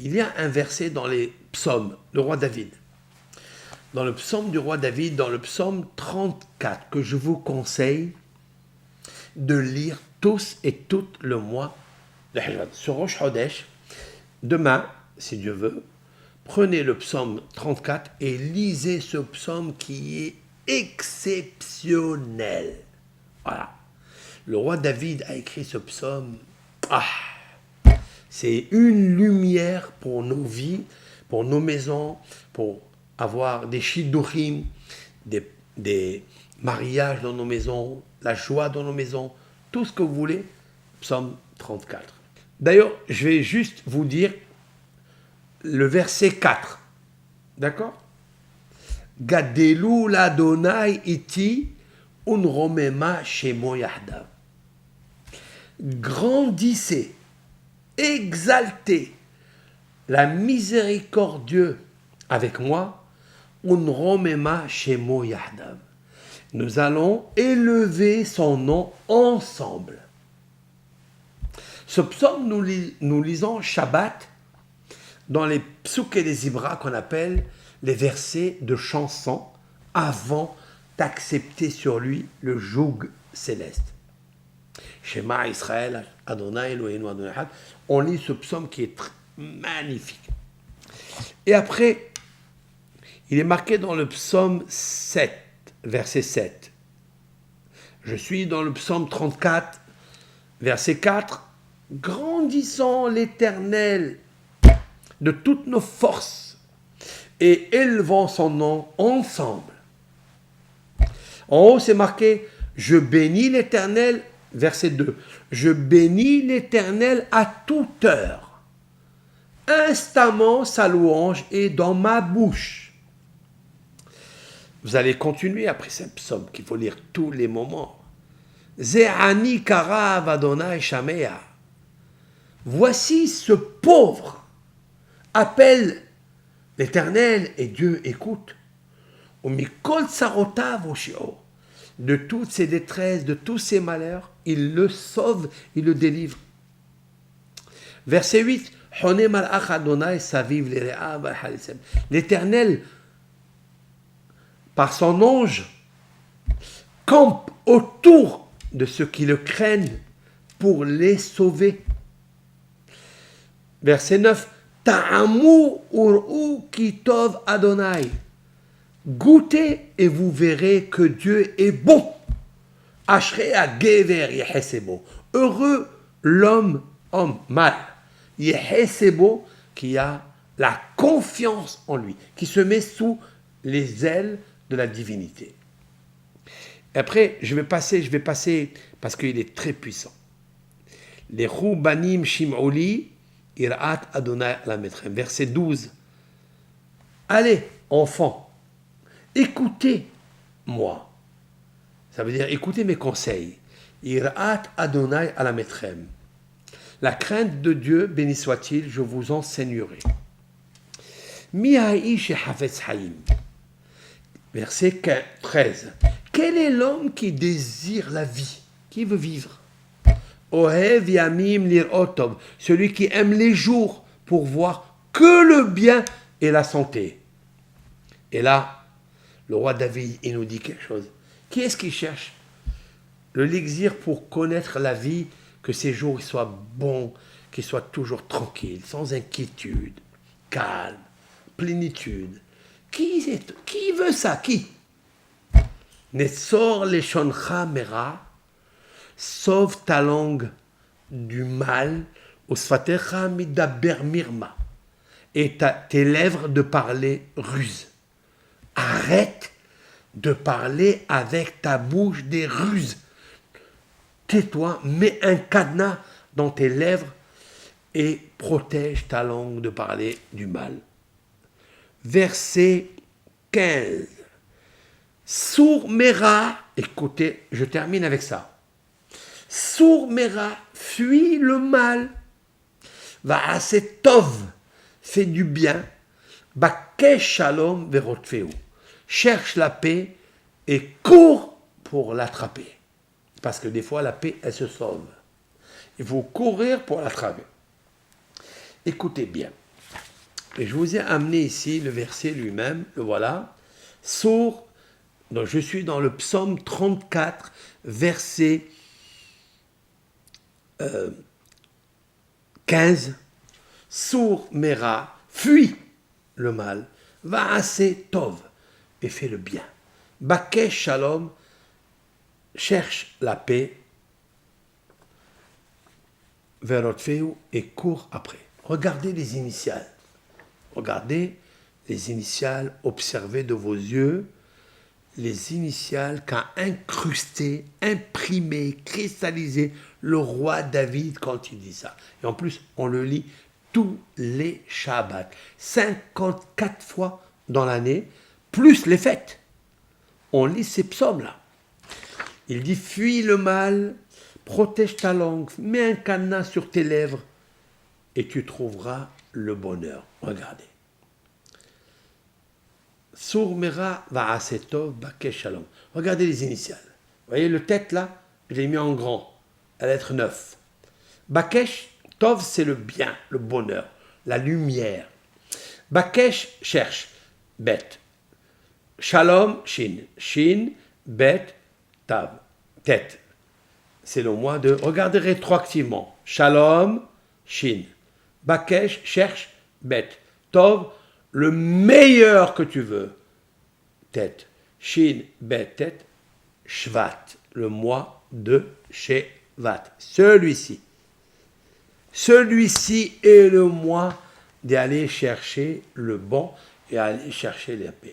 Il y a un verset dans les psaumes, le roi David. Dans le psaume du roi David, dans le psaume 34, que je vous conseille de lire tous et toutes le mois de Hijrat. Sur Rosh Hodesh, demain, si Dieu veut, prenez le psaume 34 et lisez ce psaume qui est exceptionnel. Voilà. Le roi David a écrit ce psaume. C'est une lumière pour nos vies, pour nos maisons, pour avoir des shidduchim, des mariages dans nos maisons, la joie dans nos maisons, tout ce que vous voulez. Psaume 34. D'ailleurs, je vais juste vous dire le verset 4. D'accord? Gadelu l'Adonai iti unromema shemo yahdav. Grandissez, exaltez la miséricordieux avec moi, unromema shemo yahdav. Nous allons élever son nom ensemble. Ce psaume, nous lisons Shabbat dans les psuke et les ibra qu'on appelle les versets de chansons avant d'accepter sur lui le joug céleste. Shema Israël, Adonai Eloheinu Adonai Echad. On lit ce psaume qui est magnifique. Et après, il est marqué dans le psaume 7, verset 7. Je suis dans le psaume 34, verset 4. Grandissons l'Éternel de toutes nos forces et élevons son nom ensemble. En haut, c'est marqué « Je bénis l'Éternel », verset 2. « Je bénis l'Éternel à toute heure. Instamment, sa louange est dans ma bouche. » Vous allez continuer après ce psaume qu'il faut lire tous les moments. « Ze'ani karav Adonai shamea. » Voici ce pauvre appelle l'Éternel et Dieu écoute. De toutes ses détresses, de tous ses malheurs, il le sauve, il le délivre. Verset 8. L'Éternel, par son ange, campe autour de ceux qui le craignent pour les sauver. Verset 9. Ta'amu ur'u kitov Adonai. Goûtez et vous verrez que Dieu est bon. Ashrei hagever yehesebo. Heureux l'homme, mâle, yehesebo, qui a la confiance en lui, qui se met sous les ailes de la divinité. Et après, je vais passer, parce qu'il est très puissant. Les Roubanim Shim'oli, Irat Adonai Lametrem. Verset 12. Allez, enfants, écoutez-moi. Ça veut dire écoutez mes conseils. Irat Adonai Lametrem. La crainte de Dieu, béni soit-il, je vous enseignerai. Mi ha'ish hafetz hayim. Verset 13. Quel est l'homme qui désire la vie, qui veut vivre? Ohev yamim lir'otov, celui qui aime les jours pour voir que le bien et la santé. Et là, le roi David, il nous dit quelque chose. Qui est-ce qui cherche le l'exir pour connaître la vie, que ses jours soient bons, qu'ils soient toujours tranquilles, sans inquiétude, calme, plénitude? Qui veut ça? Qui? Netsor leshoncha mera, sauve ta langue du mal, osfatecha midaber mirma, et tes lèvres de parler ruse. Arrête de parler avec ta bouche des ruses. Tais-toi, mets un cadenas dans tes lèvres et protège ta langue de parler du mal. Verset 15. Sour Mera, écoutez, je termine avec ça. Sour Mera, fuis le mal. Va assez tov, fais du bien. Bakesh shalom verotfeu. Cherche la paix et cours pour l'attraper. Parce que des fois, la paix, elle se sauve. Il faut courir pour l'attraper. Écoutez bien. Et je vous ai amené ici le verset lui-même, le voilà. Sourd, donc je suis dans le psaume 34, verset 15. Sourd Mera, fuis le mal, va assez Tov et fais le bien. Bakesh Shalom, cherche la paix, Verotfeu et court après. Regardez les initiales. Regardez les initiales, observez de vos yeux les initiales qu'a incrusté, imprimé, cristallisé le roi David quand il dit ça. Et en plus, on le lit tous les Shabbats, 54 fois dans l'année, plus les fêtes. On lit ces psaumes-là. Il dit, fuis le mal, protège ta langue, mets un cadenas sur tes lèvres et tu trouveras le bonheur. Regardez. Sour Mera va Asetov Bakesh Shalom. Regardez les initiales. Vous voyez le tête là, je l'ai mis en grand, la lettre 9. Bakesh, Tov c'est le bien, le bonheur, la lumière. Bakesh cherche, Bet. Shalom, Shin. Shin, Bet, Tav, tête. C'est le mois de... Regardez rétroactivement. Shalom, Shin. Bakesh cherche, Bet. Tov, le meilleur que tu veux. Tête. Shin, Bet, tête. Shvat, le mois de Shevat. Celui-ci. Celui-ci est le mois d'aller chercher le bon et aller chercher la paix.